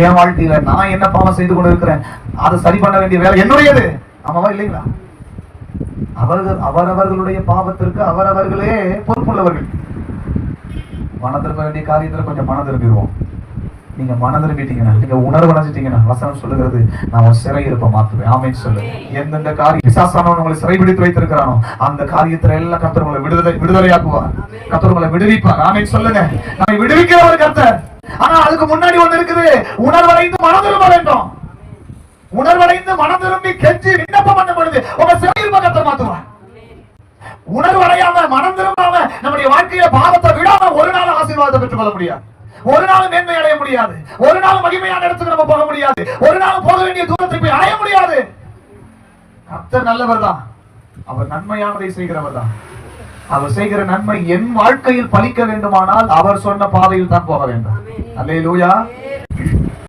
என் வாழ்க்கையில நான் என்ன பாவம் செய்து கொண்டு இருக்கிறேன், அதை சரி பண்ண வேண்டிய வேலை என்னுடையது. ஆமாவா இல்லைங்களா? அவரவர்களுடைய பாவத்திற்கு அவரவர்களே பொறுப்புள்ளவர்கள். மனம் திரும்ப வேண்டிய காரியத்துல கொஞ்சம் மனம் திரும்பிடுவோம். நீங்க மனம் திரும்பிட்டீங்கன்னா, நீங்க உணர்வு அடைஞ்சிட்டீங்கன்னா, வசனம் சொல்லுகிறது, நான் உன் சிறையிருப்ப மாத்துவேன். ஆமென் சொல்லு. எந்தெந்த காரியம் பிசாசானவன் உங்களை சிறைபிடித்து வைத்திருக்கிறானோ அந்த காரியத்துல எல்லாம் கர்த்தர் உங்களை விடுதலையாக்குவார். கர்த்தர் உங்களை விடுவிப்பார். ஆமென் சொல்லுங்க. நம்மை விடுவிக்கிறவர் கர்த்தர். ஆனா அதுக்கு முன்னாடி ஒண்ணு இருக்குது. உணர்வடைந்து மனம் திரும்ப வேண்டும். உணர்வடைந்து மனம் திரும்பி கெஞ்சி விண்ணப்பம் பண்ண பொழுது உங்க சிறையிருப்ப கர்த்தர் மாத்துவார். உணர்வடையாம மனம் திரும்பாம நம்முடைய வாழ்க்கையில பாவத்தை விடாம ஒரு நாள் ஆசீர்வாதத்தை பெற்றுக் கொள்ள முடியாது. ஒரு நாள் மேன்மை அடைய முடியாது. ஒரு நாள் மகிமையான இடத்துக்கு நம்ம போக முடியாது. ஒரு நாள் போக வேண்டிய தூரத்தை போய் அடைய முடியாது. கர்த்தர் நல்லவர் தான். அவர் நன்மையானதை செய்கிறவர் தான். அவர் செய்கிற நன்மை என் வாழ்க்கையில் பலிக்க வேண்டுமானால் அவர் சொன்ன பாதையில் தான் போக வேண்டும். அல்லேலூயா.